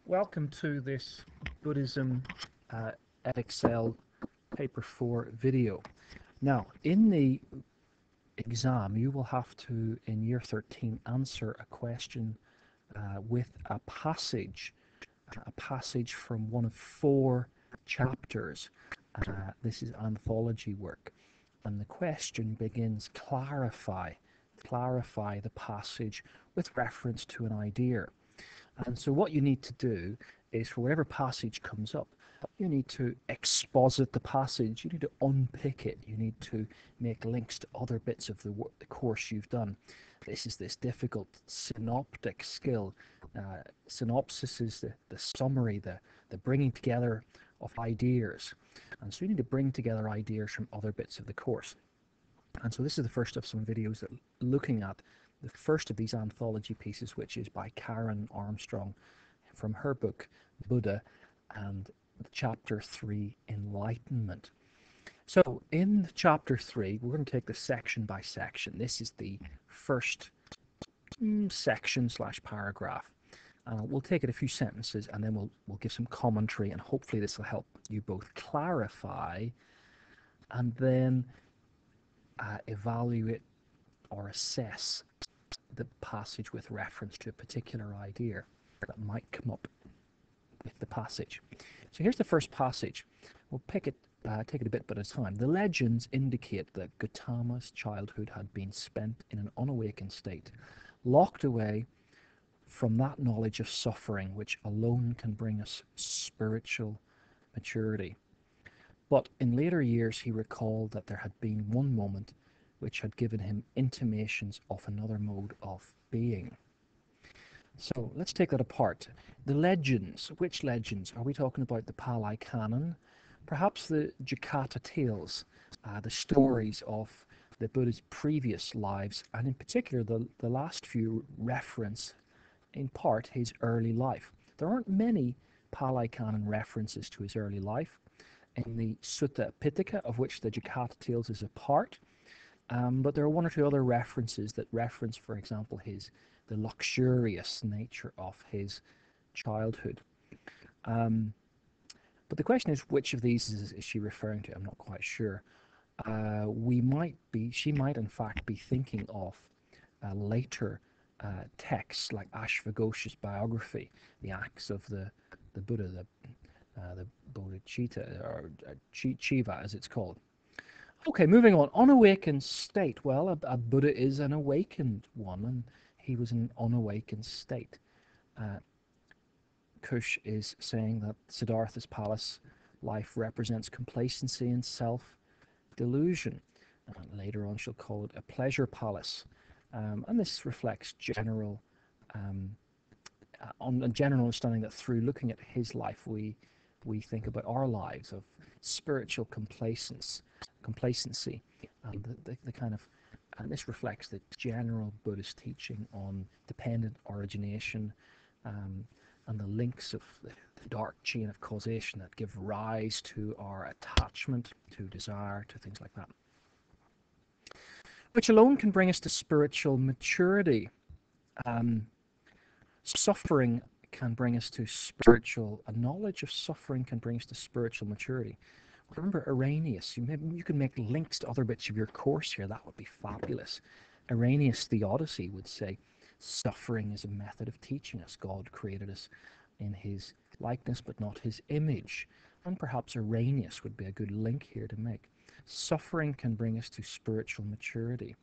Welcome to this Buddhism Edexcel paper 4 video. Now, in the exam, you will have to, in year 13, answer a question with a passage from one of 4 chapters. This is anthology work, and the question begins, clarify the passage with reference to an idea. And so what you need to do is, for whatever passage comes up, you need to exposit the passage, you need to unpick it, you need to make links to other bits of the course you've done. This is this difficult synoptic skill. Synopsis is the summary, the bringing together of ideas. And so you need to bring together ideas from other bits of the course. And so this is the first of some videos that looking at the first of these anthology pieces, which is by Karen Armstrong from her book Buddha and chapter 3, Enlightenment. So in chapter 3, we're going to take this section by section. This is the first section / paragraph. We'll take it a few sentences and then we'll give some commentary, and hopefully this will help you both clarify and then evaluate or assess the passage with reference to a particular idea that might come up with the passage. So here's the first passage. We'll take it a bit at a time. The legends indicate that Gautama's childhood had been spent in an unawakened state, locked away from that knowledge of suffering which alone can bring us spiritual maturity. But in later years he recalled that there had been one moment which had given him intimations of another mode of being. So let's take that apart. The legends, which legends? Are we talking about the Pali Canon? Perhaps the Jataka tales, the stories of the Buddha's previous lives, and in particular the last few reference, in part, his early life. There aren't many Pali Canon references to his early life. In the Sutta Pitaka, of which the Jataka tales is a part, but there are one or two other references that reference, for example, the luxurious nature of his childhood. But the question is, which of these is she referring to? I'm not quite sure. She might in fact be thinking of later texts like Ashvaghosha's biography, the Acts of the Buddha, the Bodhicitta, or Chiva as it's called. Okay, moving on. Unawakened state. Well, a Buddha is an awakened one, and he was in an unawakened state. Kush is saying that Siddhartha's palace life represents complacency and self-delusion. Later on she'll call it a pleasure palace. And this reflects a general understanding that through looking at his life we think about our lives of spiritual complacency, and the kind of, and this reflects the general Buddhist teaching on dependent origination, and the links of the dark chain of causation that give rise to our attachment, to desire, to things like that, which alone can bring us to spiritual maturity. Suffering can bring us to a knowledge of suffering can bring us to spiritual maturity. Remember Irenaeus, you can make links to other bits of your course here, that would be fabulous. Irenaeus the Odyssey would say, suffering is a method of teaching us. God created us in his likeness but not his image. And perhaps Irenaeus would be a good link here to make. Suffering can bring us to spiritual maturity.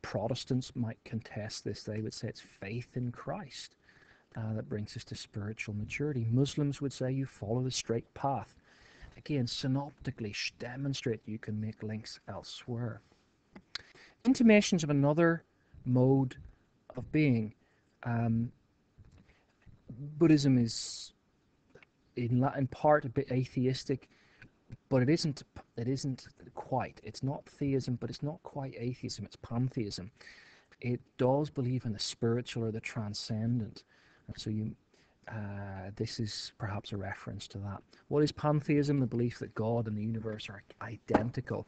Protestants might contest this. They would say it's faith in Christ that brings us to spiritual maturity. Muslims would say you follow the straight path. Again, synoptically demonstrate you can make links elsewhere. Intimations of another mode of being. Buddhism is in part a bit atheistic, but it isn't quite. It's not theism, but it's not quite atheism. It's pantheism. It does believe in the spiritual or the transcendent, and so this is perhaps a reference to that. What is pantheism? The belief that God and the universe are identical,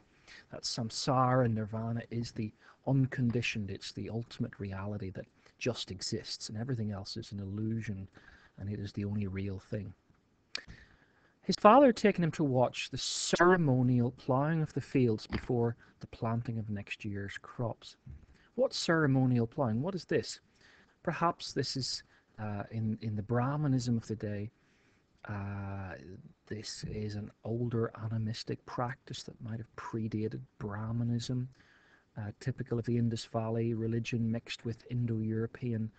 that samsara and nirvana is the unconditioned, it's the ultimate reality that just exists, and everything else is an illusion and it is the only real thing. His father had taken him to watch the ceremonial ploughing of the fields before the planting of next year's crops. What ceremonial ploughing? What is this? Perhaps this is in the Brahmanism of the day. This is an older animistic practice that might have predated Brahmanism, typical of the Indus Valley religion mixed with Indo-European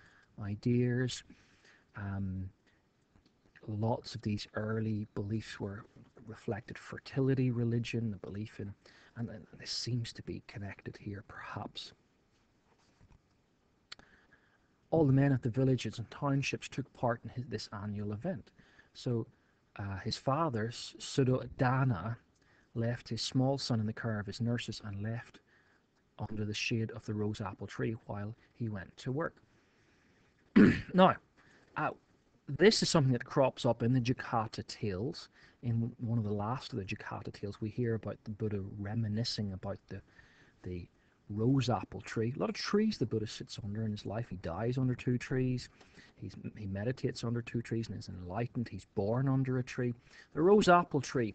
ideas. Lots of these early beliefs were reflected fertility religion, the belief in, and this seems to be connected here perhaps. All the men of the villages and townships took part in this annual event. So his father, Suddhodana, left his small son in the care of his nurses and left under the shade of the rose apple tree while he went to work. Now, this is something that crops up in the Jataka tales. In one of the last of the Jataka tales, we hear about the Buddha reminiscing about the rose apple tree. A lot of trees the Buddha sits under in his life. He dies under 2 trees. He meditates under 2 trees and is enlightened. He's born under a tree. The rose apple tree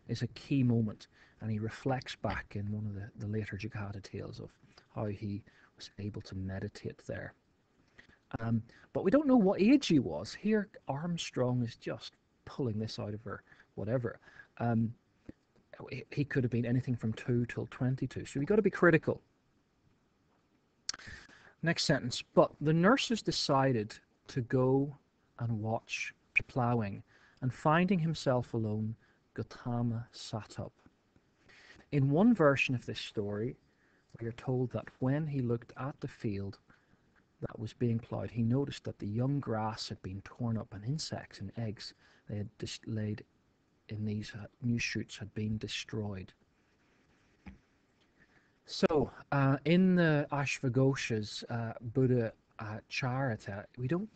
is a key moment, and he reflects back in one of the later Jataka tales of how he was able to meditate there. But we don't know what age he was. Here, Armstrong is just pulling this out of her, whatever. He could have been anything from 2 till 22, so you've got to be critical. Next sentence. But the nurses decided to go and watch ploughing, and finding himself alone, Gautama sat up. In one version of this story, we are told that when he looked at the field that was being ploughed, he noticed that the young grass had been torn up and insects and eggs they had laid in these new shoots had been destroyed. So, in the Ashvaghosha's Buddha Charita, we don't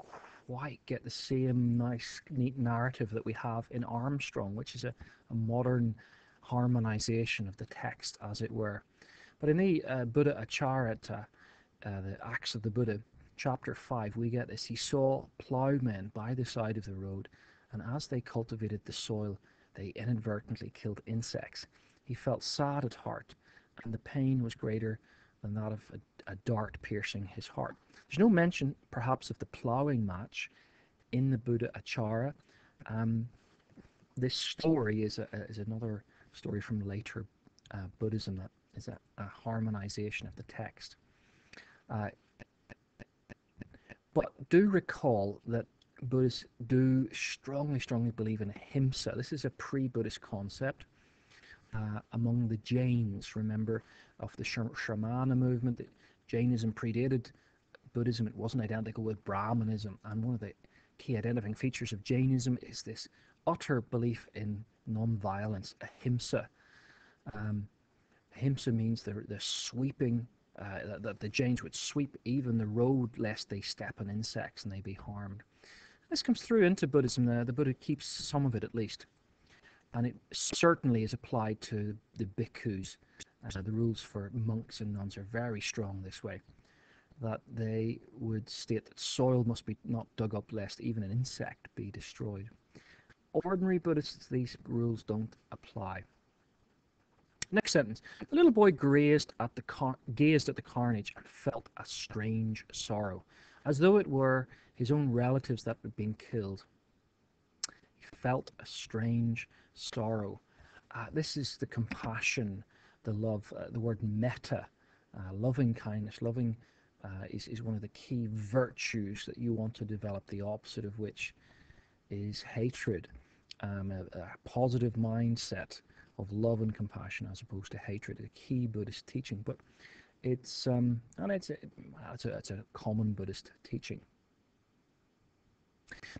quite get the same nice, neat narrative that we have in Armstrong, which is a modern harmonization of the text, as it were. But in the Buddha Charita, the Acts of the Buddha, chapter 5, we get this. He saw ploughmen by the side of the road, and as they cultivated the soil, they inadvertently killed insects. He felt sad at heart, and the pain was greater than that of a dart piercing his heart. There's no mention, perhaps, of the ploughing match in the Buddha Achara. This story is another story from later Buddhism that is a harmonization of the text. But do recall that Buddhists do strongly believe in ahimsa. This is a pre-Buddhist concept. Among the Jains, remember, of the Shramana movement, that Jainism predated Buddhism. It wasn't identical with Brahmanism, and one of the key identifying features of Jainism is this utter belief in non-violence, ahimsa. Ahimsa means the sweeping, that the Jains would sweep even the road lest they step on insects and they be harmed. This comes through into Buddhism. The Buddha keeps some of it at least. And it certainly is applied to the bhikkhus. The rules for monks and nuns are very strong this way, that they would state that soil must be not dug up lest even an insect be destroyed. Ordinary Buddhists, these rules don't apply. Next sentence. The little boy gazed at the carnage and felt a strange sorrow, as though it were his own relatives that had been killed. He felt a strange sorrow. This is the compassion, the love, the word metta, loving kindness. Loving is one of the key virtues that you want to develop, the opposite of which is hatred. A positive mindset of love and compassion as opposed to hatred, a key Buddhist teaching. But it's a common Buddhist teaching.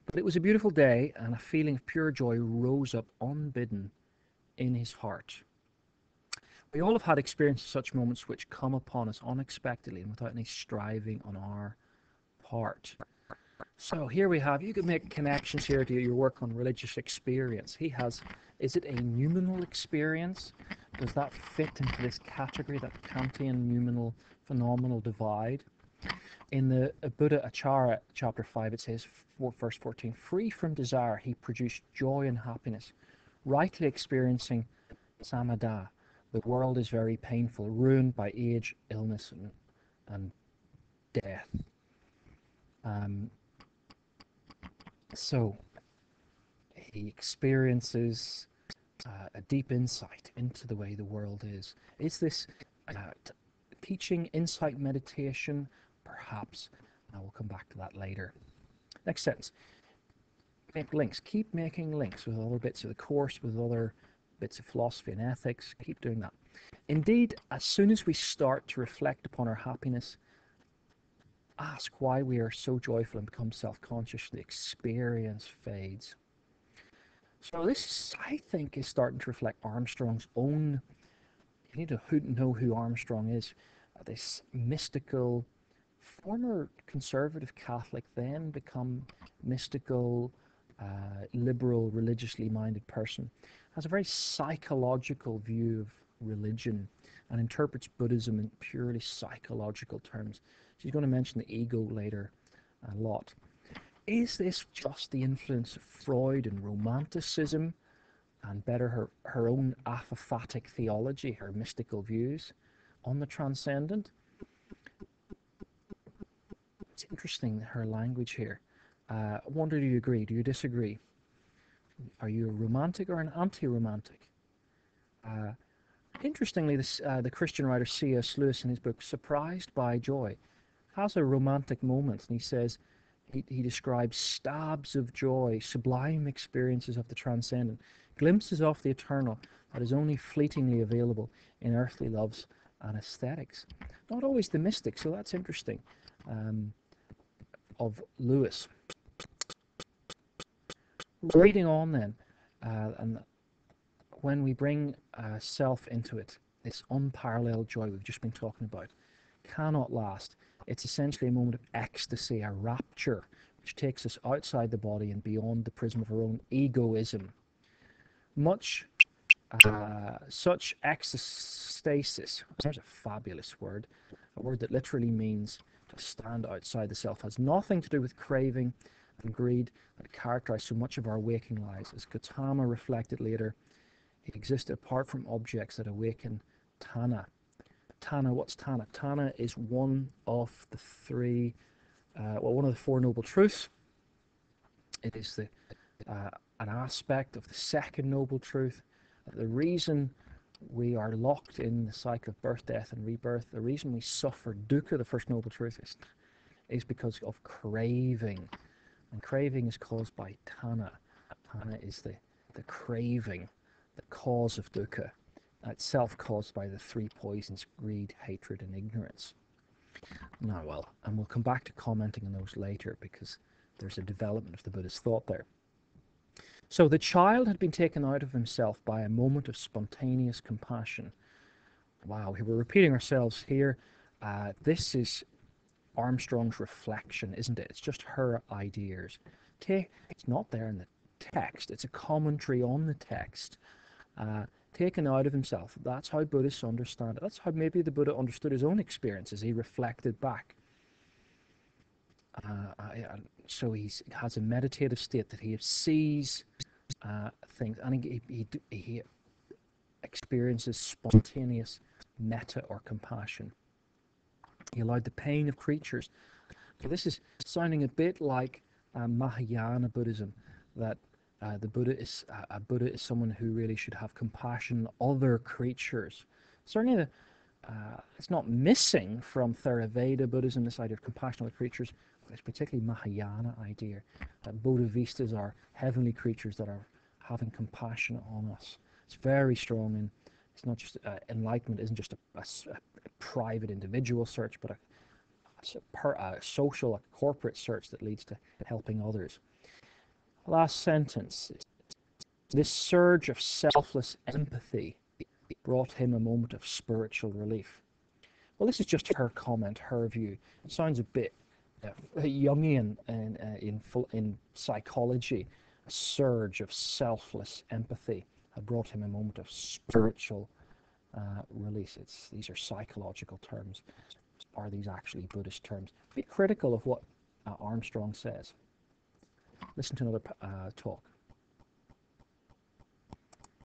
But it was a beautiful day, and a feeling of pure joy rose up unbidden in his heart. We all have had experiences of such moments which come upon us unexpectedly and without any striving on our part. So here we have, you can make connections here to your work on religious experience. He has, is it a noumenal experience? Does that fit into this category, that Kantian noumenal phenomenal divide? In the Buddha Achara, chapter 5, it says, verse 14, free from desire, he produced joy and happiness. Rightly experiencing samadha, the world is very painful, ruined by age, illness, and death. So he experiences a deep insight into the way the world is. Is this teaching, insight, meditation? Perhaps. I will come back to that later. Next sentence. Make links. Keep making links with other bits of the course, with other bits of philosophy and ethics. Keep doing that. Indeed, as soon as we start to reflect upon our happiness, ask why we are so joyful and become self-conscious, the experience fades. So this, I think, is starting to reflect Armstrong's own. You need to know who Armstrong is. This mystical, former conservative Catholic, then become mystical, liberal, religiously minded person, has a very psychological view of religion and interprets Buddhism in purely psychological terms. She's going to mention the ego later a lot. Is this just the influence of Freud and Romanticism, and better her own apophatic theology, her mystical views on the transcendent? It's interesting, her language here. I wonder, do you agree? Do you disagree? Are you a romantic or an anti-romantic? Interestingly, the Christian writer C.S. Lewis, in his book Surprised by Joy, has a romantic moment, and he says, he describes stabs of joy, sublime experiences of the transcendent, glimpses of the eternal that is only fleetingly available in earthly loves and aesthetics. Not always the mystic, so that's interesting, of Lewis. Reading on then, and when we bring self into it, this unparalleled joy we've just been talking about cannot last. It's essentially a moment of ecstasy, a rapture, which takes us outside the body and beyond the prism of our own egoism. Such ecstasis, there's a fabulous word, a word that literally means to stand outside the self, has nothing to do with craving and greed that characterize so much of our waking lives. As Gautama reflected later, it existed apart from objects that awaken Tana. Tana, what's Tana? Tana is one of the one of the Four Noble Truths. It is an aspect of the second Noble Truth. The reason we are locked in the cycle of birth, death, and rebirth, the reason we suffer dukkha, the first Noble Truth, is because of craving. And craving is caused by Tana. Tana is the craving, the cause of dukkha, itself caused by the three poisons: greed, hatred, and ignorance. Now, well, and we'll come back to commenting on those later because there's a development of the Buddhist thought there. So the child had been taken out of himself by a moment of spontaneous compassion. Wow, we're repeating ourselves here. This is Armstrong's reflection, isn't it? It's just her ideas. It's not there in the text. It's a commentary on the text. Taken out of himself. That's how Buddhists understand it. That's how maybe the Buddha understood his own experience as he reflected back. So he has a meditative state that he sees things, and he experiences spontaneous metta or compassion. He allowed the pain of creatures. So this is sounding a bit like Mahayana Buddhism, that the Buddha is someone who really should have compassion on other creatures. Certainly, it's not missing from Theravada Buddhism, this idea of compassion on other creatures, but it's particularly Mahayana idea that Bodhisattvas are heavenly creatures that are having compassion on us. It's very strong, and it's not just enlightenment isn't just a private individual search, but a social, a corporate search that leads to helping others. Last sentence. This surge of selfless empathy brought him a moment of spiritual relief. Well, this is just her comment, her view. It sounds a bit Jungian in psychology. A surge of selfless empathy had brought him a moment of spiritual release. These are psychological terms. are these actually Buddhist terms? Be critical of what Armstrong says. Listen to another talk.